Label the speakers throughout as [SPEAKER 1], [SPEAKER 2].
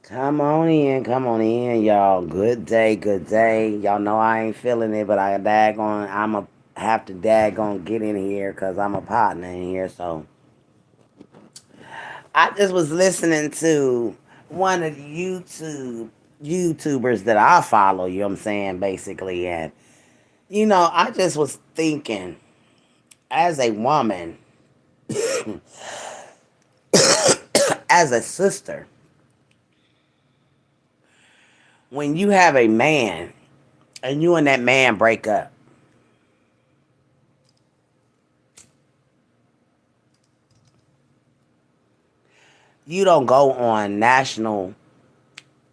[SPEAKER 1] Come on in, y'all. Good day, good day. Y'all know I ain't feeling it, but I'ma have to daggone get in here because I'm a partner in here. So I just was listening to one of the YouTubers that I follow. You know what I'm saying, basically, and I just was thinking, as a woman, as a sister, when you have a man and you and that man break up, you don't go on national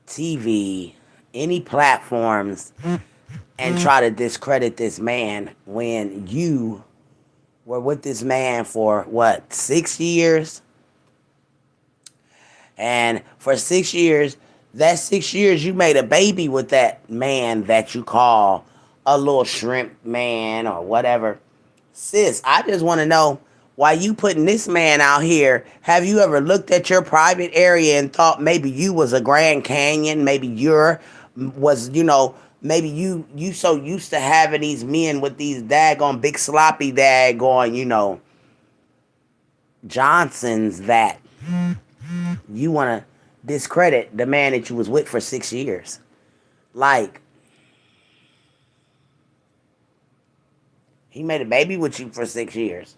[SPEAKER 1] TV, any platforms, and try to discredit this man when you were with this man for what, 6 years? And for 6 years, that 6 years you made a baby with that man that you call a little shrimp man or whatever. Sis, I just want to know why you putting this man out here. Have you ever looked at your private area and thought maybe you was a Grand Canyon? Maybe you're was maybe you so used to having these men with these daggone big sloppy daggone Johnsons that you want to discredit the man that you was with for 6 years. Like, he made a baby with you for 6 years.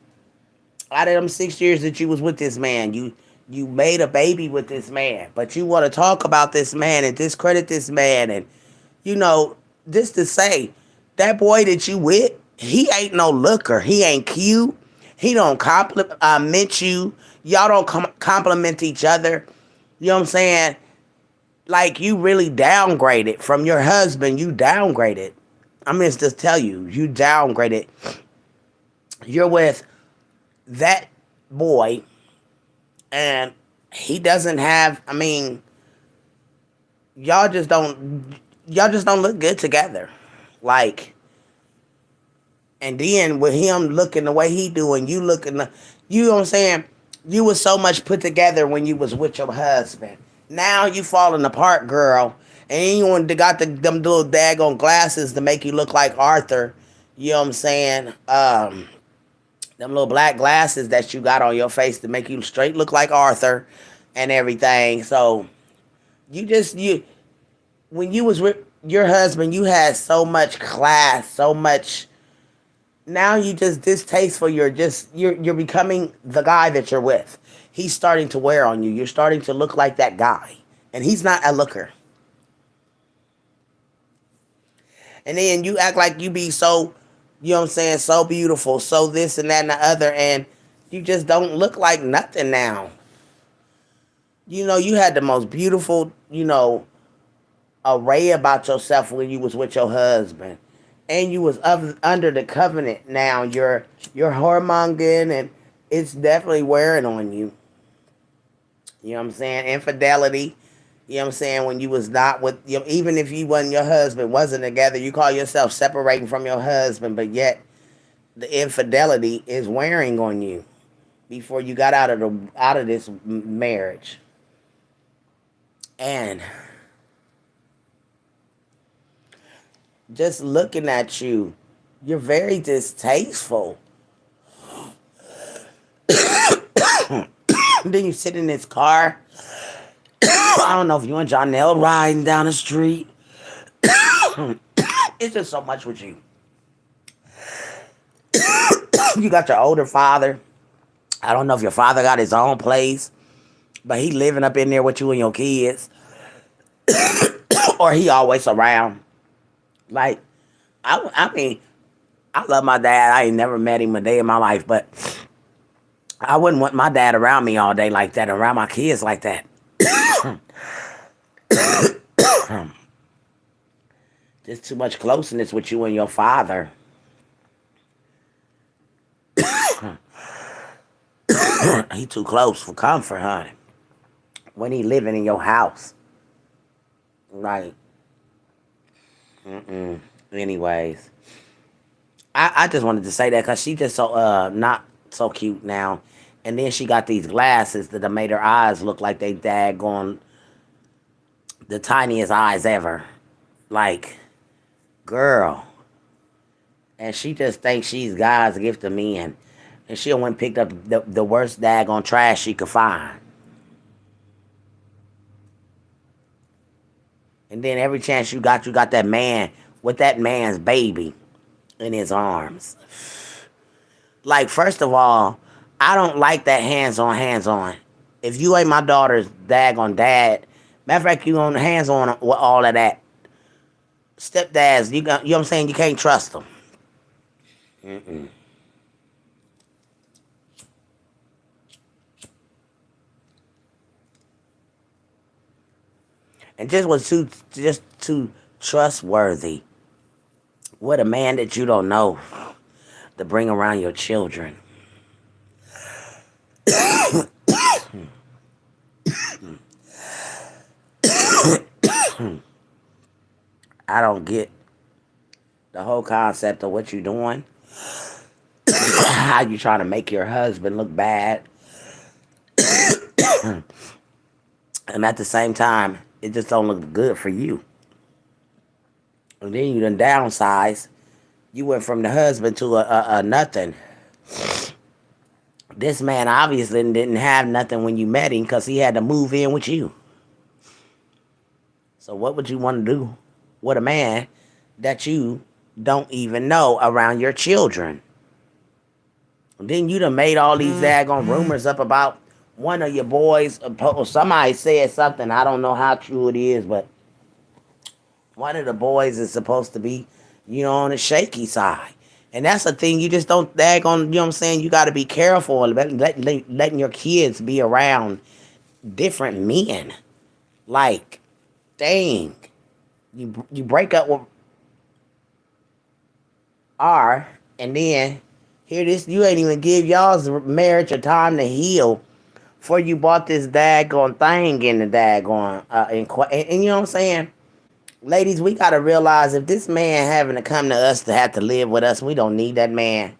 [SPEAKER 1] Out of them 6 years that you was with this man, you made a baby with this man, but you want to talk about this man and discredit this man, and just to say that boy that you with, he ain't no looker, he ain't cute, he don't compliment you, y'all don't compliment each other. You know what I'm saying? Like, you really downgraded from your husband. You downgraded. I mean, it's just tell you, you downgraded. You're with that boy, and he doesn't have. I mean, y'all just don't. Y'all just don't look good together. Like, and then with him looking the way he do, and you looking, you know what I'm saying? You was so much put together when you was with your husband. Now you falling apart, girl. And you got them little daggone glasses to make you look like Arthur. You know what I'm saying? Them little black glasses that you got on your face to make you straight look like Arthur and everything. So you when you was with your husband, you had so much class, so much. Now you just distasteful. You're becoming the guy that you're with. He's starting to wear on you. You're starting to look like that guy, and he's not a looker. And then you act like you be so, you know what I'm saying, so beautiful, so this and that and the other, and you just don't look like nothing now. You had the most beautiful, array about yourself when you was with your husband, and you was under the covenant. Now you're whoremongering, and it's definitely wearing on you. You know what I'm saying? Infidelity. You know what I'm saying? When you was not with, even if you wasn't, your husband wasn't together, you call yourself separating from your husband, but yet the infidelity is wearing on you before you got out of this marriage. And just looking at you, you're very distasteful. Then you sit in this car. I don't know if you and Jonelle riding down the street. It's just so much with you. You got your older father. I don't know if your father got his own place, but he living up in there with you and your kids, or he always around. Like, I mean, I love my dad. I ain't never met him a day in my life, but I wouldn't want my dad around me all day like that, around my kids like that. There's too much closeness with you and your father. He too close for comfort, honey. When he living in your house, like, anyways, I just wanted to say that because she just so not so cute now, and then she got these glasses that made her eyes look like they daggone the tiniest eyes ever. Like, girl. And she just thinks she's God's gift to men. And she went and picked up the worst daggone trash she could find. And then every chance you got that man with that man's baby in his arms. Like, first of all, I don't like that hands on, hands on. If you ain't my daughter's daggone dad, matter of fact, you on hands on with all of that. Stepdads, you know what I'm saying? You can't trust them. Mm-mm. And just too trustworthy. What a man that you don't know to bring around your children. I don't get the whole concept of what you're doing. How you trying to make your husband look bad. And at the same time, it just don't look good for you. And then you done downsize. You went from the husband to a nothing. This man obviously didn't have nothing when you met him because he had to move in with you. So what would you want to do with a man that you don't even know around your children? And then you done made all these daggone rumors up about one of your boys. Somebody said something. I don't know how true it is, but one of the boys is supposed to be, on the shaky side. And that's the thing. You just don't daggone, you know what I'm saying? You got to be careful letting your kids be around different men. Like, dang. You break up with R, and then here this, you ain't even give y'all's marriage a time to heal before you bought this daggone thing in the daggone, and you know what I'm saying? Ladies, we got to realize if this man having to come to us to have to live with us, we don't need that man.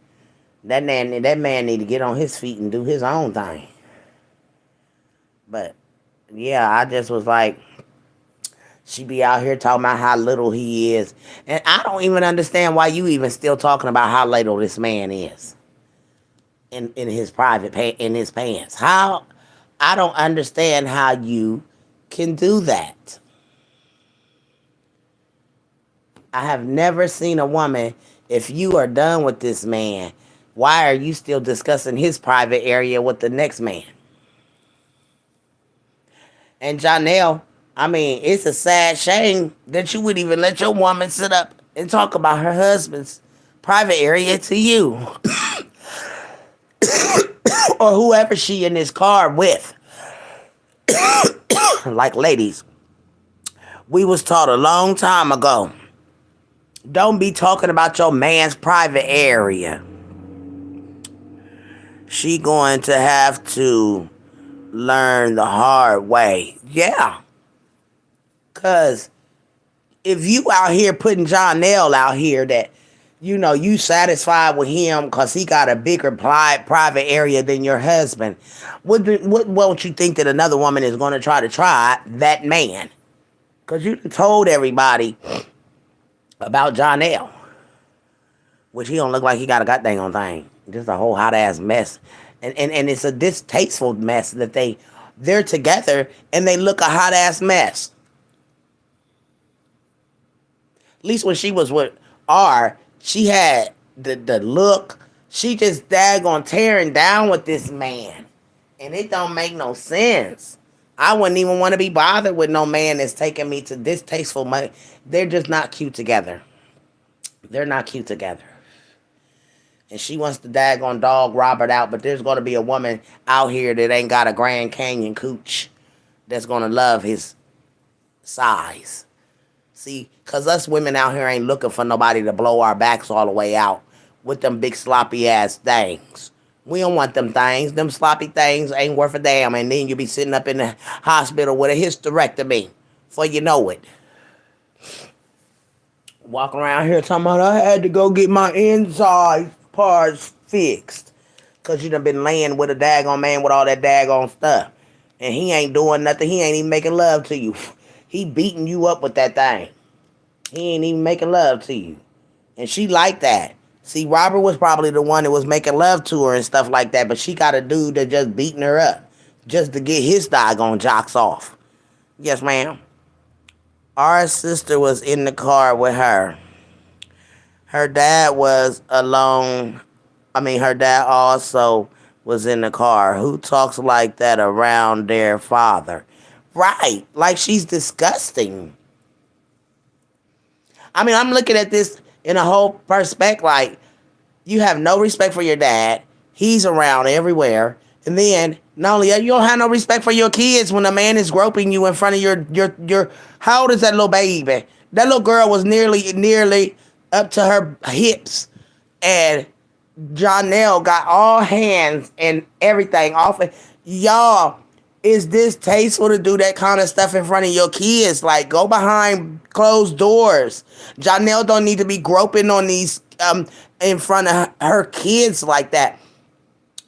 [SPEAKER 1] That man need to get on his feet and do his own thing. But, yeah, I just was like, she be out here talking about how little he is. And I don't even understand why you even still talking about how little this man is in his in his pants. How? I don't understand how you can do that. I have never seen a woman, if you are done with this man, why are you still discussing his private area with the next man? And Janelle, I mean, it's a sad shame that you would even let your woman sit up and talk about her husband's private area to you. Or whoever she in this car with. Like, ladies, we was taught a long time ago, don't be talking about your man's private area. She going to have to learn the hard way. Yeah. Because if you out here putting Jonelle out here that, you satisfied with him because he got a bigger private area than your husband, what won't you think that another woman is going to try that man? Because you told everybody about Jonelle, which he don't look like he got a goddamn thing. Just a whole hot ass mess, and it's a distasteful mess that they're together and they look a hot ass mess. At least when she was with R, she had the look. She just daggone tearing down with this man, and it don't make no sense. I wouldn't even want to be bothered with no man that's taking me to distasteful money. They're just not cute together. They're not cute together. And she wants to daggone dog Robert out, but there's going to be a woman out here that ain't got a Grand Canyon cooch that's going to love his size. See, because us women out here ain't looking for nobody to blow our backs all the way out with them big sloppy ass things. We don't want them things. Them sloppy things ain't worth a damn. And then you be sitting up in the hospital with a hysterectomy before you know it. Walking around here talking about I had to go get my inside parts fixed. Because you done been laying with a daggone man with all that daggone stuff. And he ain't doing nothing. He ain't even making love to you. He beating you up with that thing. He ain't even making love to you. And she liked that. See, Robert was probably the one that was making love to her and stuff like that, but she got a dude that just beating her up just to get his doggone jocks off. Yes, ma'am. Our sister was in the car with her. Her dad was alone. Her dad also was in the car. Who talks like that around their father? Right. Like she's disgusting. I'm looking at this in a whole perspective. Like, you have no respect for your dad. He's around everywhere. And then, not only that, you don't have no respect for your kids when a man is groping you in front of your how old is that little baby? That little girl was nearly up to her hips. And Jonelle got all hands and everything off it. Y'all, is this tasteful to do that kind of stuff in front of your kids? Like, go behind closed doors. Jonelle don't need to be groping on these in front of her kids like that.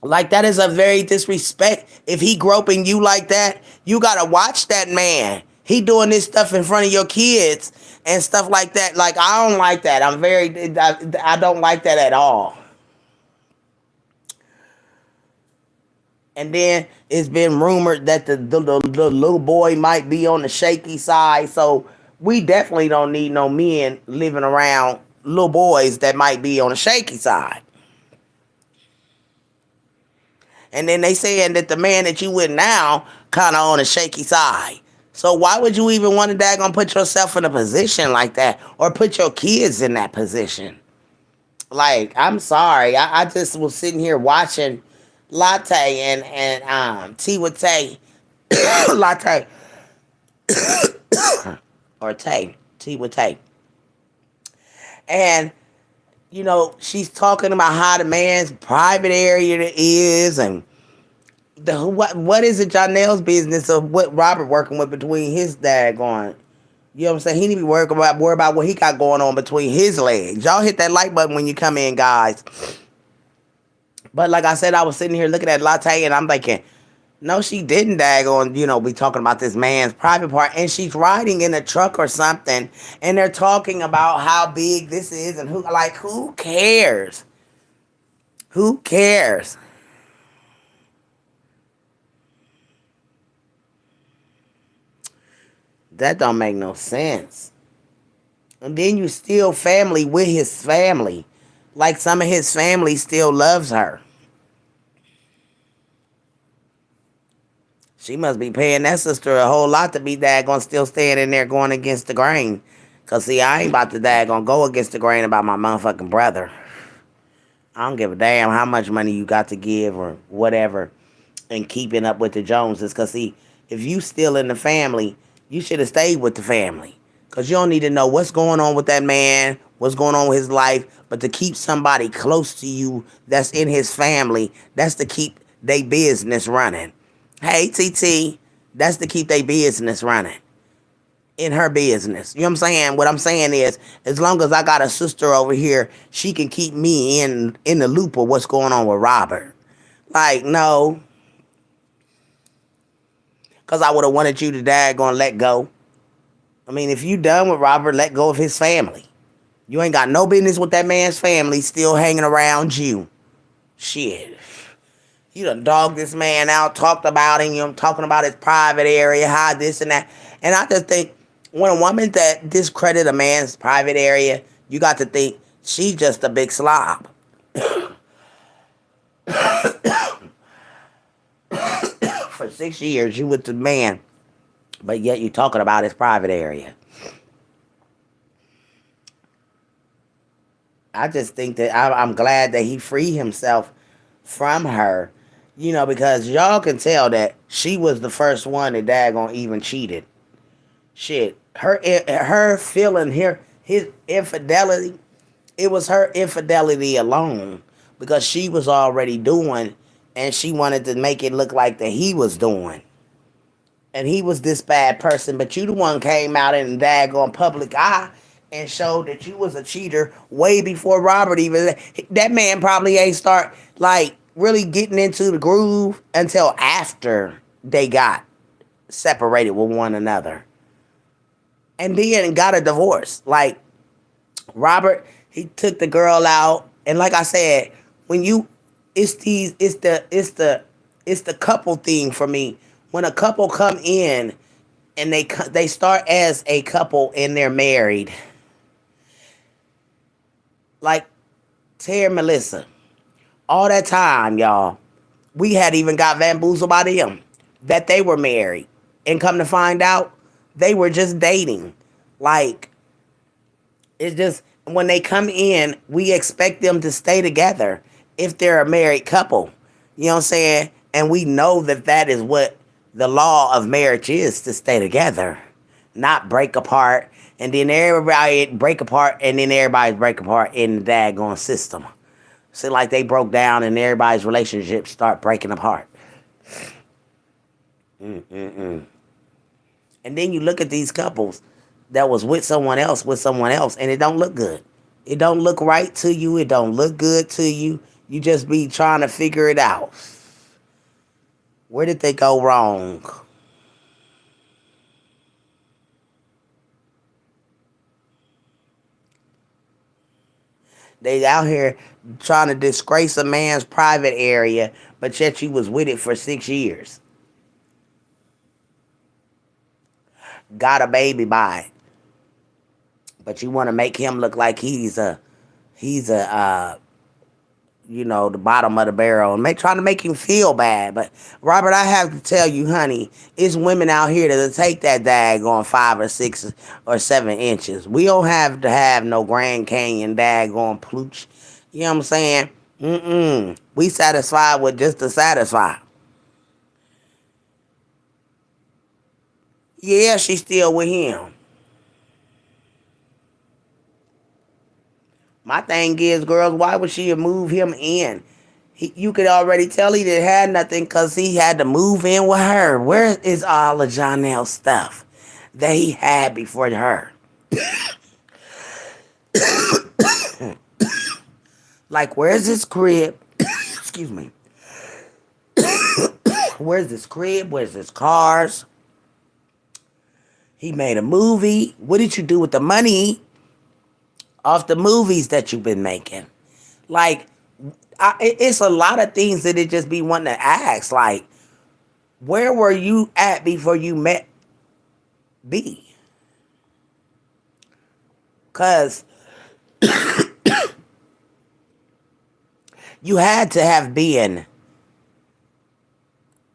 [SPEAKER 1] Like, that is a very disrespect. If he groping you like that, you gotta watch that man. He doing this stuff in front of your kids and stuff like that. Like, I don't like that. I don't like that at all. And then it's been rumored that the little boy might be on the shaky side. So we definitely don't need no men living around little boys that might be on the shaky side. And then they saying that the man that you with now kind of on the shaky side. So why would you even want to daggone put yourself in a position like that or put your kids in that position? Like, I'm sorry. I just was sitting here watching Latte and T with Tay. Latte. Or Tay. T with Tay. And, she's talking about how the man's private area is and what is it Jonelle's business of what Robert working with between his daggone. You know what I'm saying? He need to be worry about what he got going on between his legs. Y'all hit that like button when you come in, guys. But like I said, I was sitting here looking at Latte and I'm thinking, no, she didn't daggone, be talking about this man's private part. And she's riding in a truck or something. And they're talking about how big this is and who cares? Who cares? That don't make no sense. And then you still family with his family. Like some of his family still loves her. She must be paying that sister a whole lot to be daggone still staying in there going against the grain. Because, see, I ain't about to daggone go against the grain about my motherfucking brother. I don't give a damn how much money you got to give or whatever and keeping up with the Joneses. Because, see, if you still in the family, you should have stayed with the family. Because you don't need to know what's going on with that man, what's going on with his life. But to keep somebody close to you that's in his family, that's to keep their business running. Hey, TT, that's to keep their business running. In her business. You know what I'm saying? What I'm saying is, as long as I got a sister over here, she can keep me in the loop of what's going on with Robert. Like, no. Because I would have wanted you to daggone let go. If you done with Robert, let go of his family. You ain't got no business with that man's family still hanging around you. Shit. You done dogged this man out, talked about him, talking about his private area, how this and that. And I just think when a woman that discredit a man's private area, you got to think she's just a big slob. For 6 years, you with the man, but yet you talking about his private area. I just think that I'm glad that he freed himself from her. Because y'all can tell that she was the first one that daggone even cheated. Shit, her feeling his infidelity, it was her infidelity alone because she was already doing, and she wanted to make it look like that he was doing, and he was this bad person. But you the one came out in the daggone public eye and showed that you was a cheater way before Robert even. That man probably ain't start really getting into the groove until after they got separated with one another. and then got a divorce. Like Robert, he took the girl out, and like I said, when you, it's the couple thing for me. When a couple come in and they start as a couple and they're married, like Terry and Melissa, all that time, y'all, we had even got bamboozled by them that they were married, and come to find out, they were just dating. Like, it's just when they come in, we expect them to stay together if they're a married couple. You know what I'm saying? And we know that that is what the law of marriage is, to stay together, not break apart. And then everybody break apart, and then everybody's break apart in the daggone system. So like they broke down and everybody's relationships start breaking apart. And then you look at these couples that was with someone else, and it don't look good. It don't look right to you. It don't look good to you. You just be trying to figure it out. Where did they go wrong? They out here trying to disgrace a man's private area, but yet you was with it for 6 years. Got a baby by it, but you want to make him look like he's a the bottom of the barrel, and trying to make him feel bad. But Robert, I have to tell you, honey, it's women out here that'll take that daggone 5 or 6 or 7 inches. We don't have to have no Grand Canyon daggone plooch. You know what I'm saying? We satisfied with just to satisfy. Yeah, she's still with him. My thing is, girls, why would she move him in? You could already tell he didn't have nothing because he had to move in with her. Where is all of Jonel's stuff that he had before her? Like, where's his crib? Excuse me. Where's his crib? Where's his cars? He made a movie. What did you do with the money off the movies that you've been making? Like, it's a lot of things that it just be wanting to ask. Like, where were you at before you met B? Because you had to have been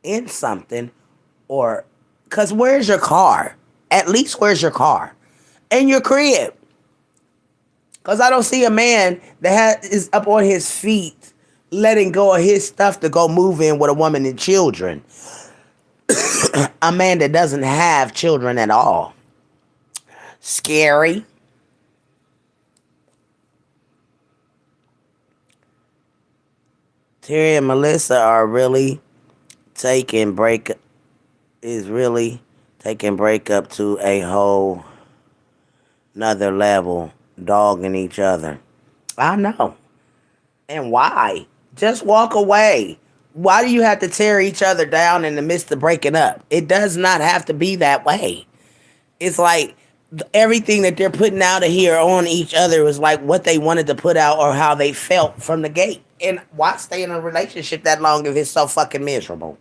[SPEAKER 1] in something, or because where's your car? At least where's your car? And your crib. Because I don't see a man that is up on his feet letting go of his stuff to go move in with a woman and children. A man that doesn't have children at all. Scary. Terry and Melissa are really taking break is really taking breakup to a whole another level, dogging each other. I know. And why? Just walk away. Why do you have to tear each other down in the midst of breaking up? It does not have to be that way. It's like everything that they're putting out of here on each other was like what they wanted to put out or how they felt from the gate. And why stay in a relationship that long if it's so fucking miserable?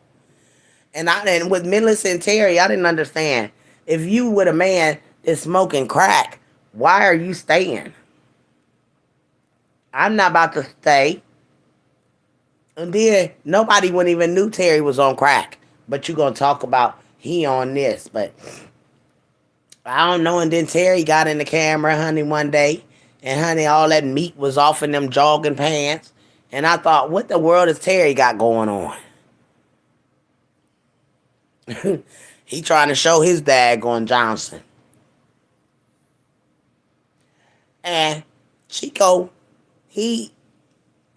[SPEAKER 1] And with Melissa and Terry, I didn't understand. If you with a man that's smoking crack, why are you staying? I'm not about to stay. And then nobody wouldn't even knew Terry was on crack. But you gonna talk about he on this. But I don't know. And then Terry got in the camera, honey, one day. And honey, all that meat was off in them jogging pants. And I thought, what the world has Terry got going on? He trying to show his dad going Johnson. And Chico, I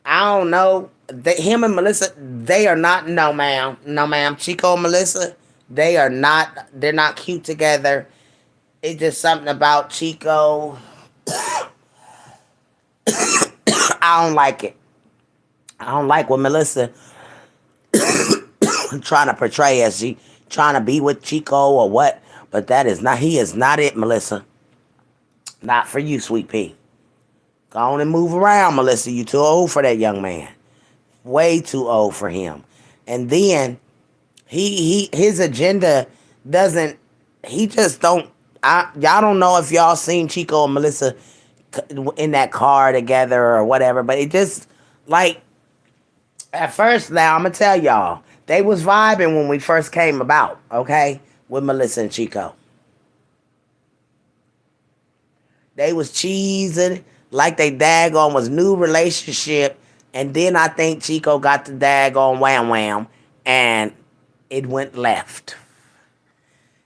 [SPEAKER 1] don't know. Him and Melissa, they are not, no ma'am. No ma'am. Chico and Melissa, they're not cute together. It's just something about Chico. I don't like it. I don't like what Melissa trying to portray as trying to be with Chico or what. But that is not, he is not it, Melissa. Not for you, sweet pea. Go on and move around, Melissa. You too old for that young man. Way too old for him. And then his agenda doesn't, he just don't, y'all don't know if y'all seen Chico and Melissa in that car together or whatever, but it just, like, at first, now I'm gonna tell y'all, they was vibing when we first came about, okay, with Melissa and Chico. They was cheesing like they daggone was new relationship, and then I think Chico got the daggone wham wham, and it went left.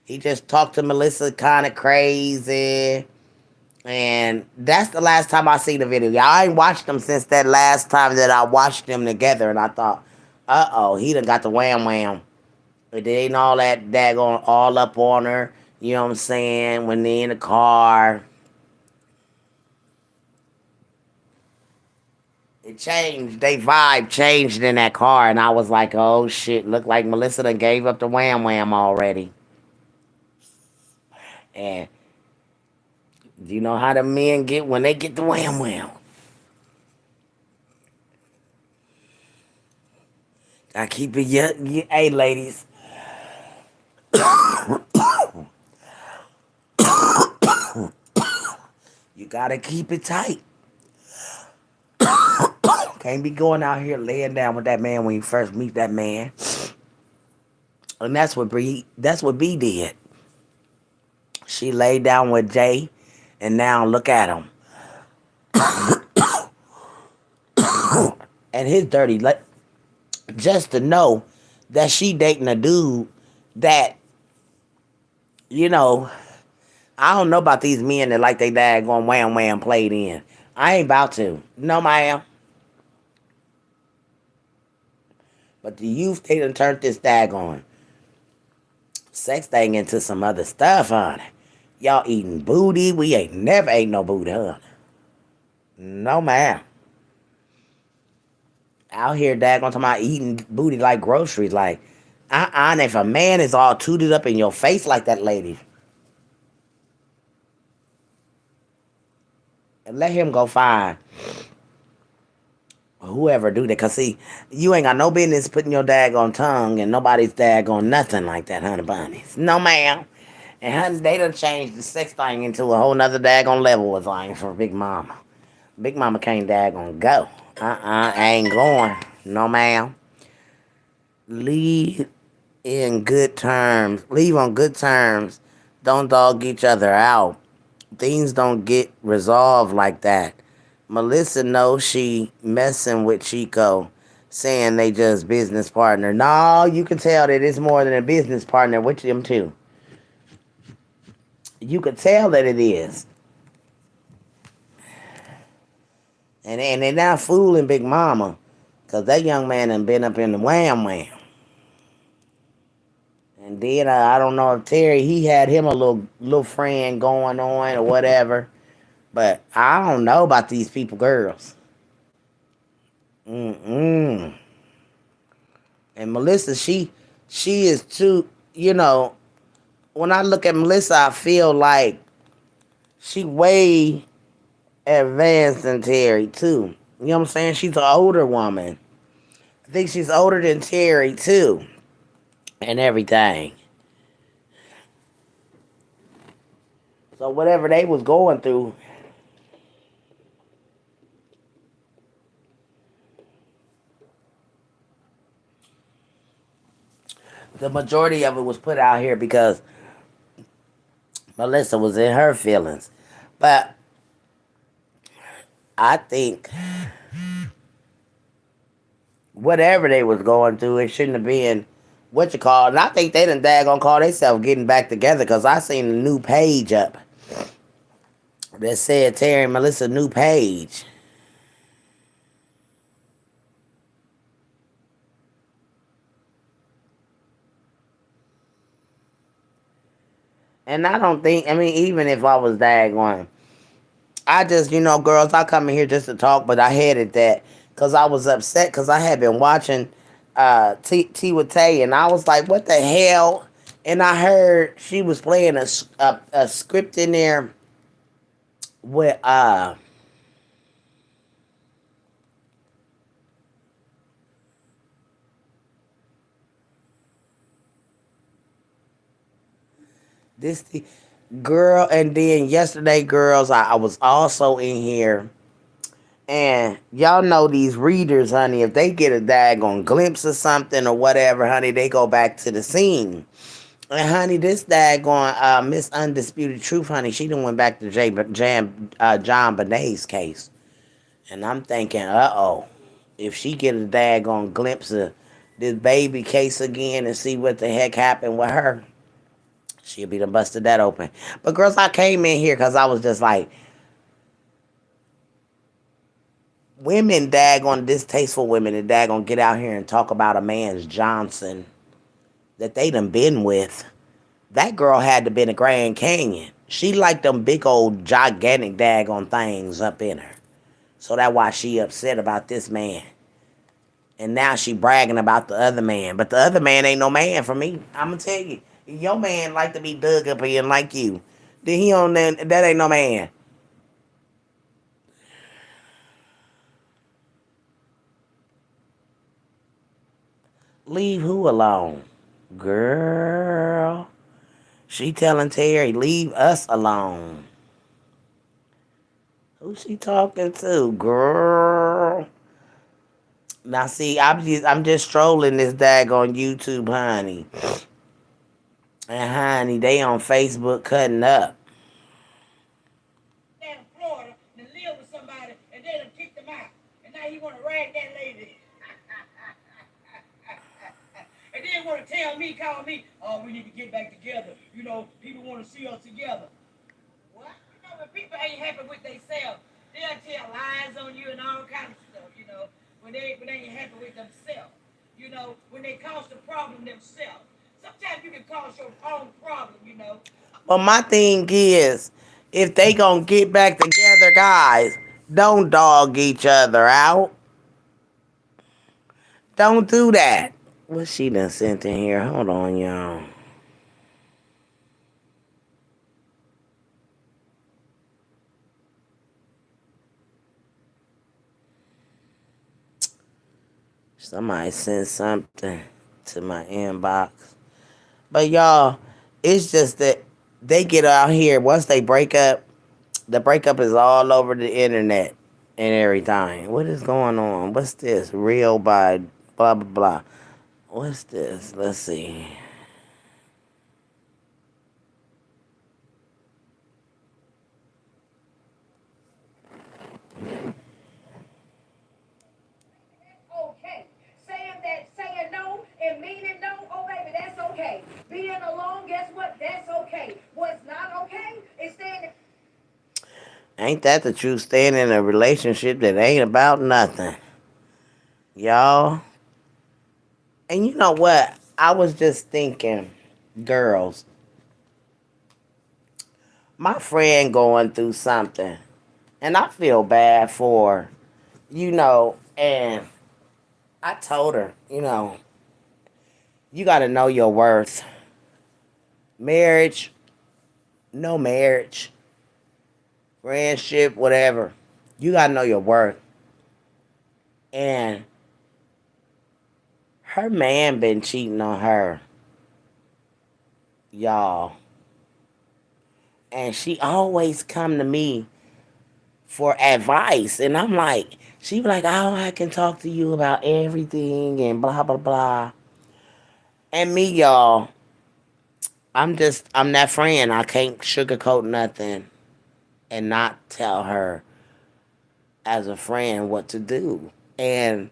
[SPEAKER 1] He just talked to Melissa kind of crazy. And that's the last time I seen the video. Y'all, I ain't watched them since that last time that I watched them together. And I thought, uh-oh, he done got the wham wham. It ain't all that daggone all up on her. You know what I'm saying? When they in the car. It changed. They vibe changed in that car. And I was like, oh, shit. Look like Melissa done gave up the wham wham already. And you know how the men get when they get the wham wham. I keep it, hey, ladies. You gotta keep it tight. Can't be going out here laying down with that man when you first meet that man. And that's what B did. She laid down with Jay, and now look at him. And his dirty, just to know that she dating a dude that, you know, I don't know about these men that like they daggone wham wham played in. I ain't about to. No, ma'am. But the youth, they done turned this daggone sex thing into some other stuff, honey. Y'all eating booty. We ain't never ate no booty, honey. No, ma'am. Out here, daggone, talking about eating booty like groceries. Like, and if a man is all tooted up in your face like that lady, and let him go find whoever do that. Because, see, you ain't got no business putting your daggone tongue in nobody's daggone nothing like that, honey bunnies. No, ma'am. And honey, they done changed the sex thing into a whole nother daggone level of things for Big Mama. Big Mama can't daggone go. I ain't going. No, ma'am. Leave in good terms. Leave on good terms. Don't dog each other out. Things don't get resolved like that. Melissa knows she messing with Chico, saying they just business partner. No, you can tell that it's more than a business partner with them too. You could tell that it is. And they're not fooling Big Mama. Because that young man done been up in the wham wham. And then I don't know if Terry, he had him a little friend going on or whatever. But I don't know about these people, girls. And Melissa, she is too, you know, when I look at Melissa, I feel like she way advanced than Terry, too. You know what I'm saying? She's an older woman. I think she's older than Terry, too. And everything. So whatever they was going through, the majority of it was put out here because Melissa was in her feelings. But I think whatever they was going through, it shouldn't have been what you call. And I think they done daggone call themselves getting back together because I seen a new page up that said Terry and Melissa new page. And I don't think, I mean, even if I was daggone, I just, you know, girls, I come in here just to talk, but I hated that because I was upset because I had been watching T with Tay, and I was like, what the hell? And I heard she was playing a script in there with this girl, and then yesterday, girls, I was also in here. And y'all know these readers, honey, if they get a daggone glimpse of something or whatever, honey, they go back to the scene. And honey, this daggone Miss Undisputed Truth, honey, she done went back to John Bonet's case. And I'm thinking, uh-oh, if she get a daggone glimpse of this baby case again and see what the heck happened with her, she'll be done busted that open. But girls, I came in here because I was just like, women daggone distasteful women that daggone get out here and talk about a man's Johnson that they done been with. That girl had to been a Grand Canyon. She like them big old gigantic daggone things up in her. So that's why she upset about this man. And now she bragging about the other man. But the other man ain't no man for me. I'ma tell you. Your man like to be dug up in like you. Then he on that ain't no man. Leave who alone? Girl. She telling Terry, leave us alone. Who she talking to? Girl. Now see, I'm just strolling this daggone YouTube, honey. And honey, they on Facebook cutting up. Down in Florida to live with somebody and they done kicked him out. And now he wanna rag that lady. And then wanna call me, oh, we need to get back together. You know, people wanna see us together. What? You know, when people ain't happy with themselves, they'll tell lies on you and all kinds of stuff, you know, when they ain't happy with themselves. You know, when they cause the problem themselves. Sometimes you can cause your own problem, you know. But my thing is, if they gonna get back together, guys, don't dog each other out. Don't do that. What she done sent in here? Hold on, y'all. Somebody sent something to my inbox. But y'all, it's just that they get out here once they break up. The breakup is all over the internet and everything. What is going on? What's this? Real by blah blah blah. What's this? Let's see. Okay. Saying no and meaning no, oh baby, that's okay. Being alone, guess what? That's okay. What's not okay is staying. Ain't that the truth? Staying in a relationship that ain't about nothing. Y'all. And you know what? I was just thinking, girls, my friend going through something. And I feel bad for her, and I told her, you got to know your worth. Marriage, no marriage, friendship, whatever. You got to know your worth. And her man been cheating on her, y'all. And she always come to me for advice. And I'm like, she be like, oh, I can talk to you about everything and blah, blah, blah. And me, y'all, I'm that friend. I can't sugarcoat nothing and not tell her as a friend what to do. And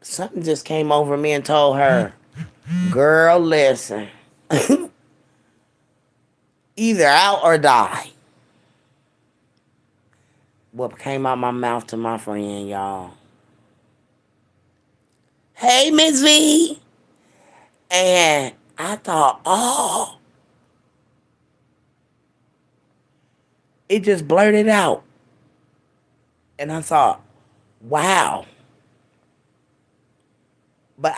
[SPEAKER 1] something just came over me and told her, girl, listen, either out or die. What came out my mouth to my friend, y'all. Hey, Miss V. And I thought, oh, it just blurted out. And I thought, wow. But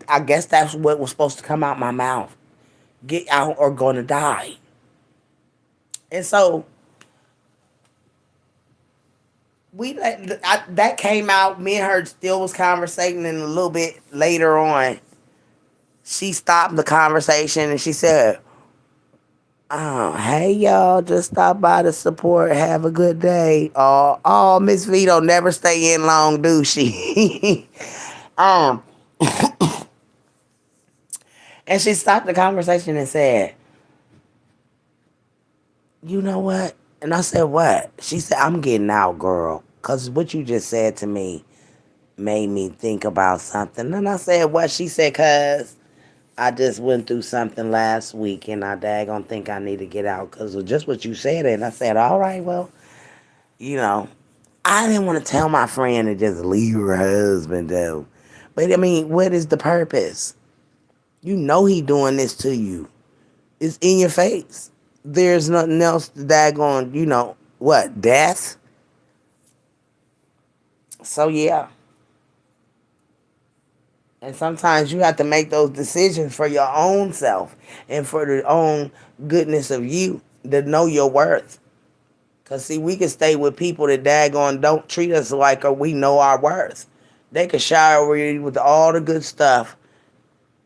[SPEAKER 1] I guess that's what was supposed to come out my mouth. Get out or gonna die. And so that came out. Me and her still was conversating, and a little bit later on, she stopped the conversation and she said, "Oh, hey y'all, just stop by to support. Have a good day." Oh, Miss Vito never stay in long, do she? um, and she stopped the conversation and said, "You know what?" And I said, "What?" She said, "I'm getting out, girl, cause what you just said to me made me think about something." And I said, "What?" She said, "Cause I just went through something last week, and I daggone think I need to get out because of just what you said." And I said, "All right, well, you know, I didn't want to tell my friend to just leave her husband, though. But I mean, what is the purpose? You know he doing this to you. It's in your face. There's nothing else daggone, what, death?" So, yeah. And sometimes you have to make those decisions for your own self and for the own goodness of you to know your worth. Because, see, we can stay with people that daggone don't treat us like we know our worth. They can shower you with all the good stuff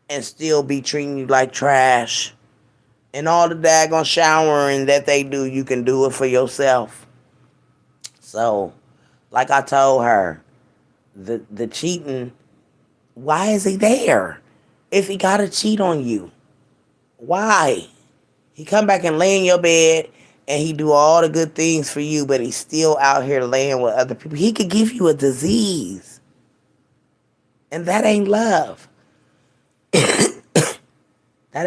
[SPEAKER 1] and still be treating you like trash. And all the daggone showering that they do, you can do it for yourself. So, like I told her, the cheating, why is he there? If he gotta cheat on you, why? He come back and lay in your bed and he do all the good things for you, but he's still out here laying with other people. He could give you a disease. And that ain't love. That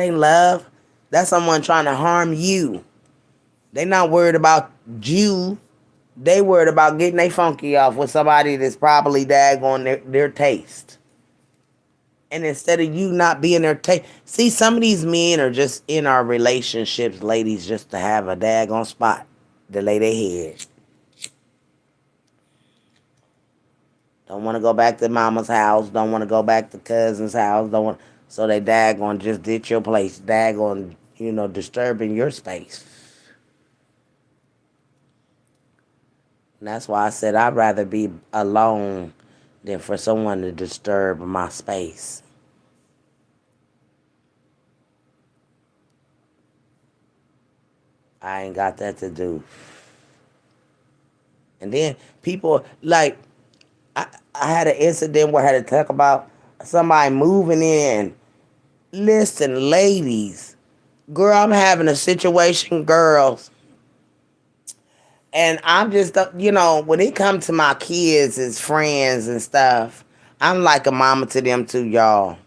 [SPEAKER 1] ain't love. That's someone trying to harm you. They not worried about you. They worried about getting their funky off with somebody that's probably daggone their taste. And instead of you not being their taste. See, some of these men are just in our relationships, ladies, just to have a daggone spot to lay their head. Don't want to go back to mama's house. Don't want to go back to cousin's house. Don't want. So they daggone just did your place. Daggone, disturbing your space. And that's why I said I'd rather be alone than for someone to disturb my space. I ain't got that to do. And then people like I had an incident where I had to talk about somebody moving in. Listen, ladies, girl, I'm having a situation, girls. And I'm just, when it comes to my kids as friends and stuff, I'm like a mama to them too, y'all.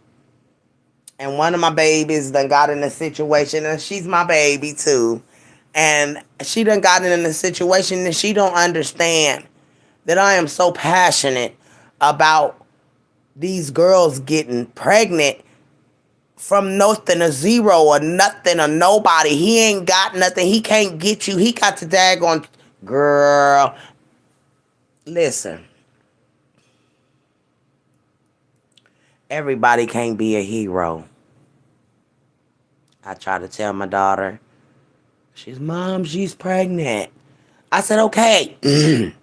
[SPEAKER 1] And one of my babies done got in a situation, and she's my baby too. And she done got in a situation and she don't understand that I am so passionate about these girls getting pregnant from nothing, a zero, or nothing, or nobody. He ain't got nothing. He can't get you. He got the daggone girl. Listen, everybody can't be a hero. I try to tell my daughter, she's pregnant. I said, okay,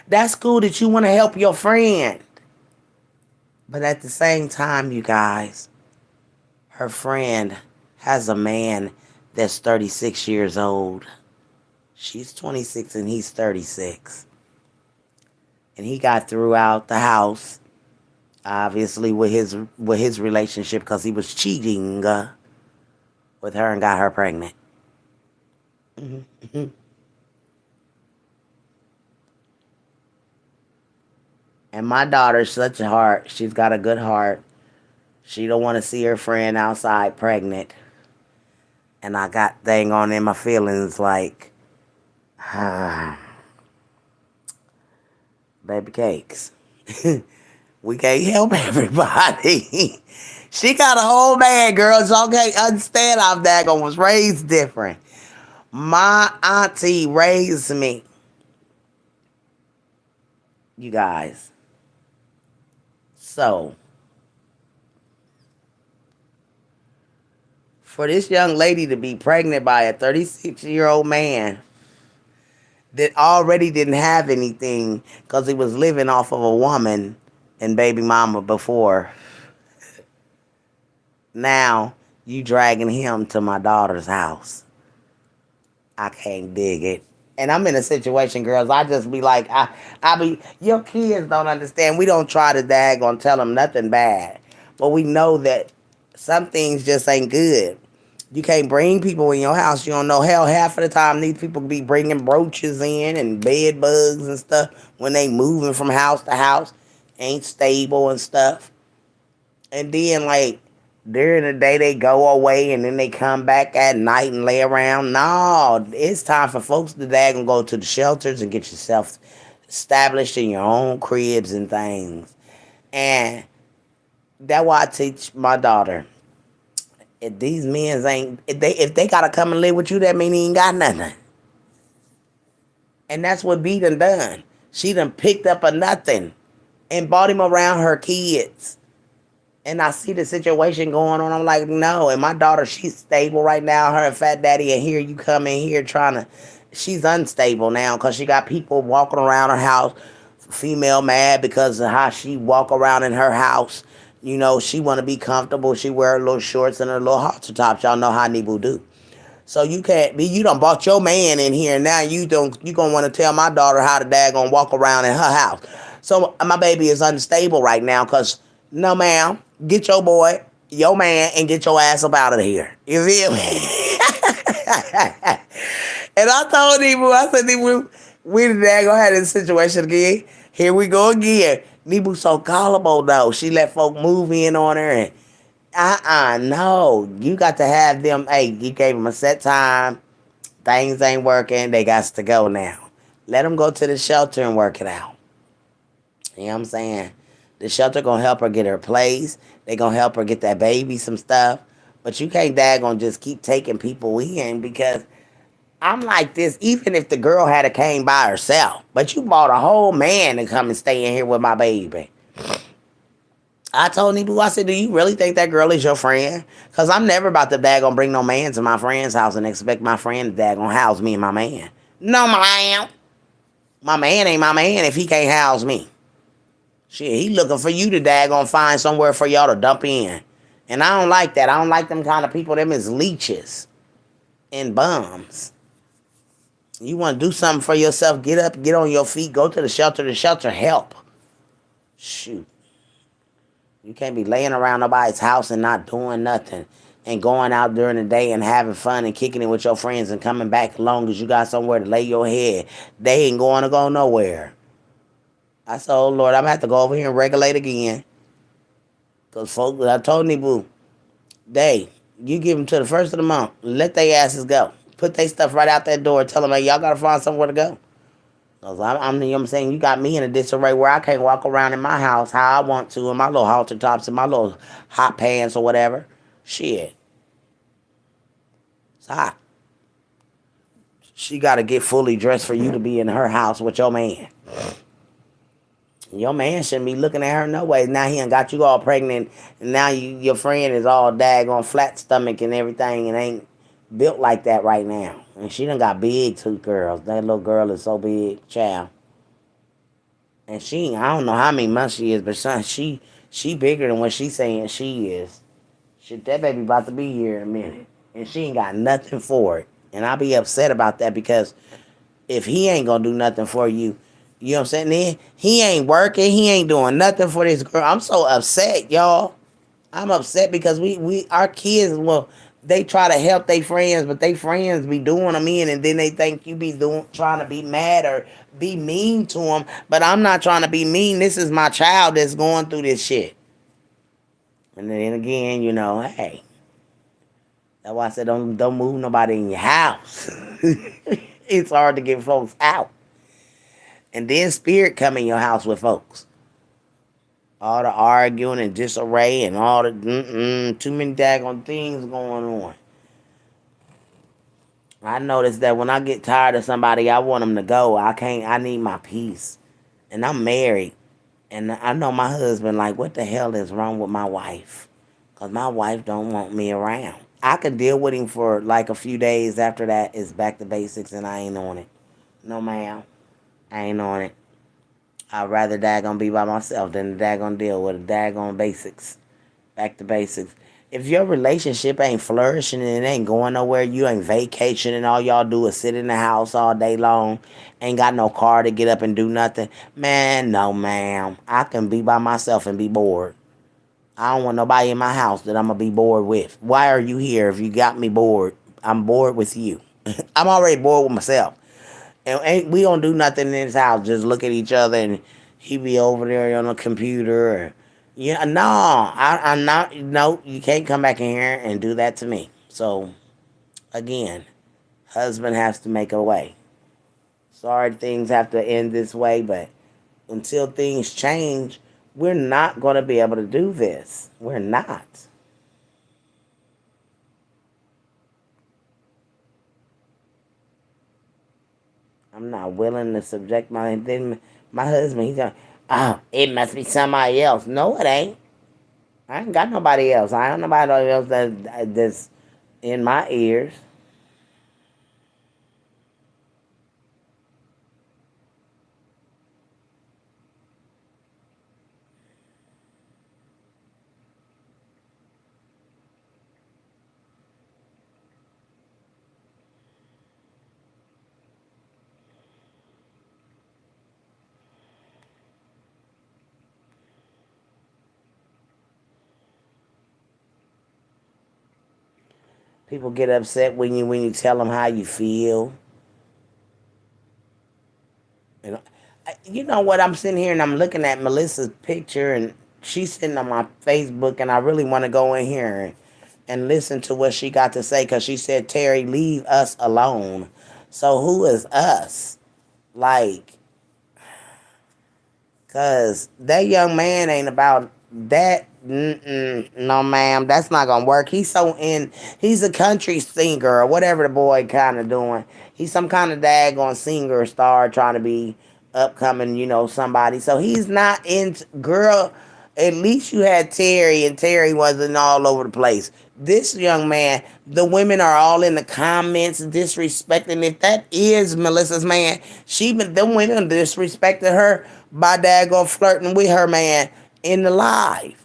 [SPEAKER 1] that's cool that you want to help your friend. But at the same time, you guys, her friend has a man that's 36 years old. She's 26 and he's 36. And he got throughout the house, obviously with his relationship, because he was cheating with her and got her pregnant. Mm-hmm. And my daughter's such a heart. She's got a good heart. She don't want to see her friend outside pregnant. And I got dang on in my feelings like, baby cakes. We can't help everybody. She got a whole man, girl. So okay, understand I'm daggone was raised different. My auntie raised me. You guys. So For this young lady to be pregnant by a 36-year-old man that already didn't have anything because he was living off of a woman and baby mama before. Now you dragging him to my daughter's house. I can't dig it. And I'm in a situation, girls. I just be like, your kids don't understand. We don't try to tell them nothing bad, but we know that some things just ain't good. You can't bring people in your house. You don't know. Hell, half of the time these people be bringing roaches in and bed bugs and stuff when they moving from house to house, ain't stable and stuff. And then like during the day they go away and then they come back at night and lay around. No, it's time for folks to go to the shelters and get yourself established in your own cribs and things. And that's why I teach my daughter. If these men ain't, if they gotta come and live with you, that mean he ain't got nothing. And that's what B done. She done picked up a nothing and brought him around her kids. And I see the situation going on. I'm like, no. And my daughter, she's stable right now. Her and Fat Daddy, and here you come in here trying to. She's unstable now because she got people walking around her house, female mad because of how she walk around in her house. You know, she want to be comfortable. She wear her little shorts and her little halter tops. Y'all know how Nebu do. So you can't be. You done brought your man in here, and now you gonna want to tell my daughter how to daggone walk around in her house. So my baby is unstable right now because no, ma'am. Get your boy, your man, and get your ass up out of here. You feel me? And I told Nebu, I said, Nebu, we gonna have this situation again. Here we go again. Nebu so gullible though. She let folk move in on her and no. You got to have them, hey, you gave them a set time. Things ain't working. They got to go now. Let them go to the shelter and work it out. You know what I'm saying? The shelter gonna help her get her place. They gonna help her get that baby some stuff. But you can't daggone just keep taking people in because I'm like this, even if the girl had a came by herself, but you bought a whole man to come and stay in here with my baby. I told Nebu, I said, do you really think that girl is your friend? Because I'm never about to daggone bring no man to my friend's house and expect my friend to daggone house me and my man. No, ma'am. My man ain't my man if he can't house me. Shit, he looking for you to daggone find somewhere for y'all to dump in. And I don't like that. I don't like them kind of people. Them is leeches and bums. You want to do something for yourself, get up, get on your feet, go to the shelter. The shelter help. Shoot. You can't be laying around nobody's house and not doing nothing. And going out during the day and having fun and kicking it with your friends and coming back as long as you got somewhere to lay your head. They ain't going to go nowhere. I said, oh, Lord, I'm going to have to go over here and regulate again. Because folks, I told Nebu, you give them to the first of the month. Let their asses go. Put their stuff right out that door. Tell them, hey, y'all got to find somewhere to go. Because you know what I'm saying? You got me in a disarray where I can't walk around in my house how I want to in my little halter tops and my little hot pants or whatever. Shit. It's hot. She got to get fully dressed for you to be in her house with your man. Your man shouldn't be looking at her no way. Now he done got you all pregnant, and now your friend is all daggone flat stomach and everything and ain't built like that right now. And she done got big too, girls. That little girl is so big, child. And I don't know how many months she is, but son, she bigger than what she's saying she is. Shit, that baby about to be here in a minute. And she ain't got nothing for it. And I'll be upset about that because if he ain't gonna do nothing for you, you know what I'm saying? Then he ain't working. He ain't doing nothing for this girl. I'm so upset, y'all. I'm upset because our kids, well, they try to help their friends, but they friends be doing them in, and then they think you be trying to be mad or be mean to them. But I'm not trying to be mean. This is my child that's going through this shit. And then again, you know, hey, that's why I said don't move nobody in your house. It's hard to get folks out. And then spirit come in your house with folks. All the arguing and disarray and all the too many daggone things going on. I noticed that when I get tired of somebody, I want them to go. I need my peace. And I'm married. And I know my husband like, what the hell is wrong with my wife? Because my wife don't want me around. I could deal with him for like a few days. After that, it's back to basics, and I ain't on it. No, ma'am. I ain't on it. I'd rather daggone be by myself than daggone deal with the daggone basics. Back to basics. If your relationship ain't flourishing and it ain't going nowhere, you ain't vacationing, all y'all do is sit in the house all day long, ain't got no car to get up and do nothing, man, no, ma'am. I can be by myself and be bored. I don't want nobody in my house that I'm gonna be bored with. Why are you here if you got me bored? I'm bored with you. I'm already bored with myself. And we don't do nothing in his house. Just look at each other, and he be over there on the computer. Or, yeah, no, I'm not. No, you can't come back in here and do that to me. So again, husband has to make a way. Sorry, things have to end this way, but until things change, we're not going to be able to do this. We're not. I'm not willing to subject my husband. He's like, oh, it must be somebody else. No, it ain't. I ain't got nobody else. I don't nobody else that's in my ears. People get upset when you tell them how you feel. You know, you know what? I'm sitting here and I'm looking at Melissa's picture, and she's sitting on my Facebook, and I really want to go in here and listen to what she got to say because she said, Terry, leave us alone. So who is us? Like, because that young man ain't about that. No, ma'am, that's not gonna work. He's a country singer or whatever the boy kind of doing. He's some kind of daggone singer star trying to be upcoming, somebody. So he's not in. Girl, at least you had Terry, and Terry wasn't all over the place. This young man, the women are all in the comments disrespecting. If that is Melissa's man, them women disrespected her by daggone flirting with her man in the live.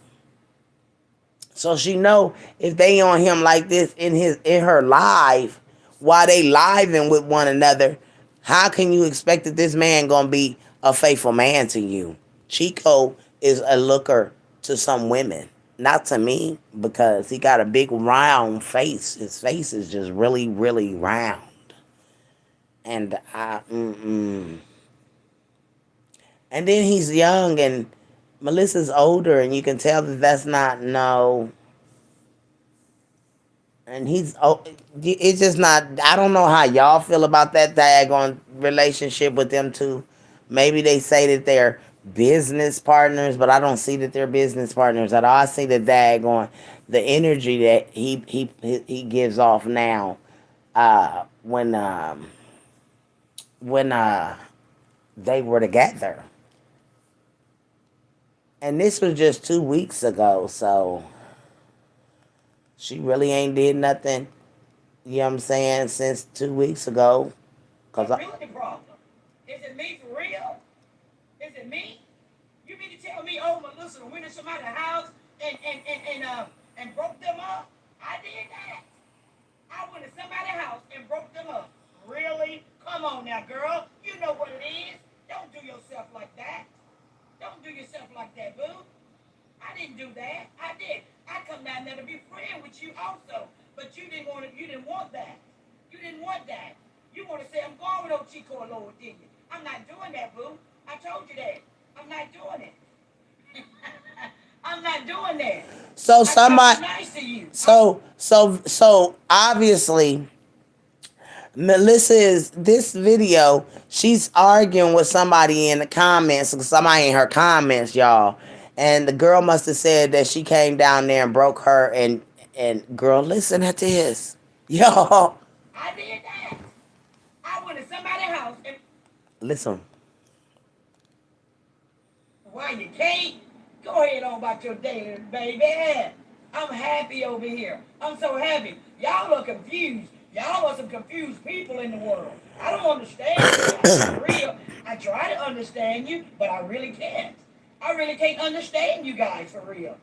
[SPEAKER 1] So she know if they on him like this in her live, while they living with one another, how can you expect that this man gonna be a faithful man to you? Chico is a looker to some women, not to me, because he got a big round face. His face is just really, really round, and and then he's young, and Melissa's older, and you can tell that that's not no. And it's just not. I don't know how y'all feel about that daggone relationship with them two. Maybe they say that they're business partners, but I don't see that they're business partners at all. I see the daggone the energy that he gives off now. When they were together, and this was just 2 weeks ago. So she really ain't did nothing. You know what I'm saying? Since 2 weeks ago. Cause
[SPEAKER 2] What's really the problem? Is it me for real? Is it me? You mean to tell me, oh, Melissa went to somebody's house and broke them up? I did that. I went to somebody's house and broke them up. Really? Come on now, girl. You know what it is. Don't do yourself like that. Don't do yourself like that, boo. I didn't do that. I did. I come down there to be friends with you also. But you didn't want it. You didn't want that. You didn't want that. You want to say I'm going with old Chico Lord, didn't you? I'm not doing that, boo. I told you that. I'm not doing it. I'm not doing that.
[SPEAKER 1] so
[SPEAKER 2] I try to
[SPEAKER 1] somebody
[SPEAKER 2] be nice to you.
[SPEAKER 1] so obviously Melissa is this video. She's arguing with somebody in the comments. Somebody in her comments, y'all. And the girl must have said that she came down there and broke her. And girl, listen to this, y'all.
[SPEAKER 2] I did that. I went to somebody's house and
[SPEAKER 1] Listen.
[SPEAKER 2] why you can't? Go ahead on about your day, baby. I'm happy over here. I'm so happy. Y'all are confused. Y'all are some confused people in the world. I don't understand you guys for real. I try to understand you, but I really can't. I really can't understand you guys for real.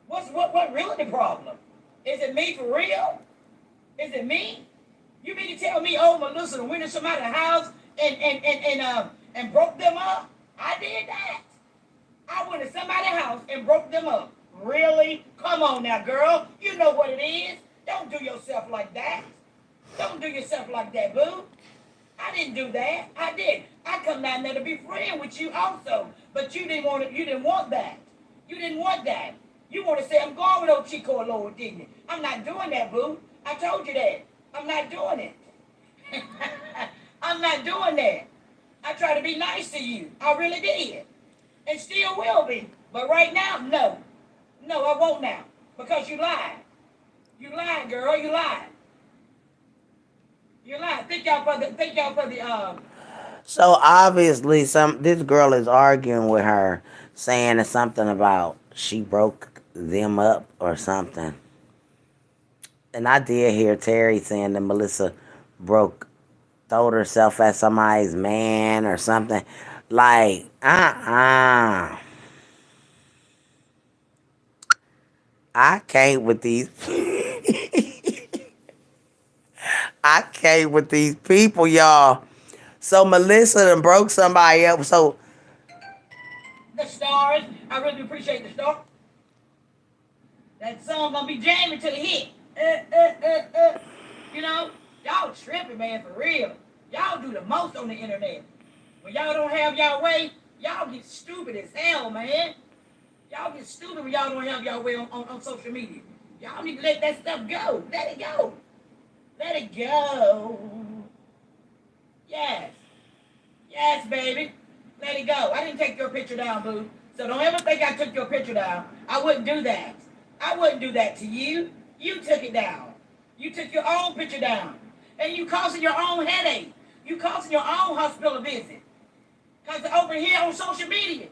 [SPEAKER 2] What really the problem? Is it me for real? Is it me? You mean to tell me, oh, Melissa went to somebody's house and broke them up? I did that. I went to somebody's house and broke them up. Really? Come on now, girl. You know what it is. Don't do yourself like that. Don't do yourself like that, boo. I didn't do that. I did. I come down there to be friend with you also. But you didn't want it. You didn't want that. You didn't want that. You want to say I'm going with old Chico Lord, didn't you? I'm not doing that, boo. I told you that. I'm not doing it. I'm not doing that. I try to be nice to you. I really did. And still will be. But right now, no. No, I won't now. Because you lied. You lied, girl. You lied. You lied. Think y'all for the.
[SPEAKER 1] So obviously, this girl is arguing with her, saying something about she broke them up or something. And I did hear Terry saying that Melissa broke, throwed herself at somebody's man or something. Like, I can't with these. I can't with these people, y'all. So Melissa done broke somebody up. So
[SPEAKER 2] The stars. I really appreciate the star. That song gonna be jamming to the hit. You know, y'all tripping, man, for real. Y'all do the most on the internet. When y'all don't have y'all way, y'all get stupid as hell, man. Y'all get stupid when y'all don't have y'all way on social media. Y'all need to let that stuff go. Let it go. Let it go. Yes. Yes, baby. Let it go. I didn't take your picture down, boo. So don't ever think I took your picture down. I wouldn't do that. I wouldn't do that to you. You took it down. You took your own picture down. And you causing your own headache. You causing your own hospital visit. Because over here on social media,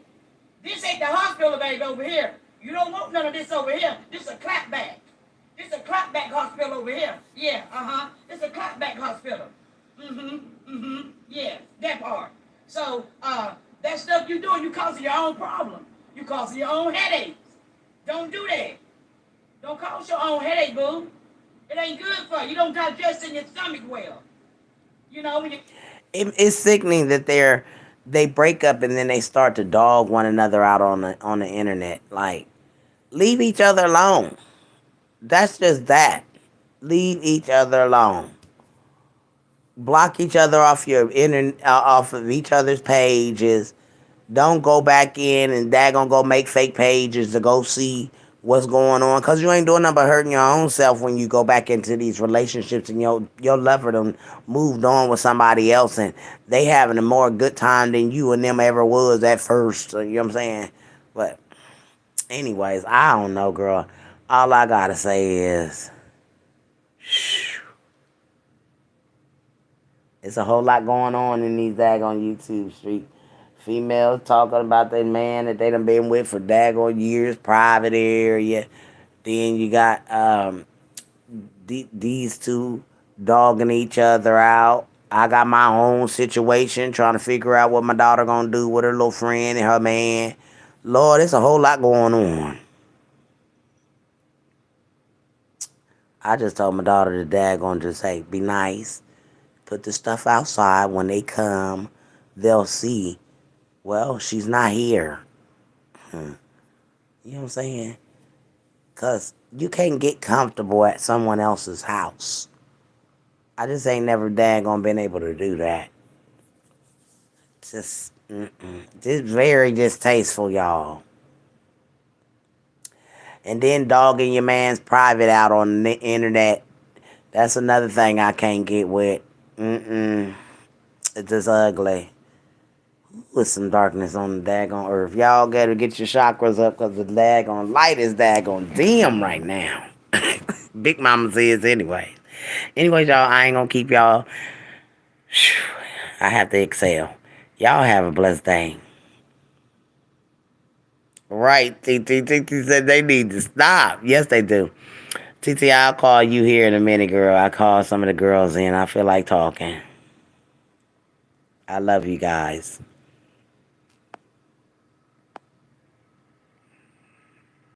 [SPEAKER 2] this ain't the hospital, baby, over here. You don't want none of this over here. This is a clapback. This is a clapback hospital over here. Yeah, This is a clapback hospital. Yeah, that part. So, that stuff you doing, you causing your own problem. You causing your own headaches. Don't do that. Don't cause your own headache, boo. It ain't good for you. You don't digest in your stomach well. You know, when you
[SPEAKER 1] it's sickening that they break up and then they start to dog one another out on the internet. Like, leave each other alone. That's just that. Leave each other alone. Block each other off your internet, off of each other's pages. Don't go back in and daggone go make fake pages to go see what's going on. Cause you ain't doing nothing but hurting your own self when you go back into these relationships and your lover done moved on with somebody else and they having a more good time than you and them ever was at first. You know what I'm saying? But anyways, I don't know, girl. All I gotta say is it's a whole lot going on in these daggone YouTube streets. Females talking about their man that they done been with for daggone years, private area. Then you got these two dogging each other out. I got my own situation, trying to figure out what my daughter gonna do with her little friend and her man. Lord, there's a whole lot going on. I just told my daughter the daggone just say, be nice. Put the stuff outside. When they come, they'll see. Well, she's not here. You know what I'm saying? Because you can't get comfortable at someone else's house. I just ain't never daggone been able to do that. Just very distasteful, y'all. And then dogging your man's private out on the internet. That's another thing I can't get with. It's just ugly. With some darkness on the daggone earth. Y'all gotta get your chakras up because the daggone light is daggone dim right now. Big Mama says anyway. Anyways, y'all, I ain't gonna keep y'all. I have to exhale. Y'all have a blessed day. Right, T said they need to stop. Yes, they do. TT, I'll call you here in a minute, girl. I call some of the girls in. I feel like talking. I love you guys.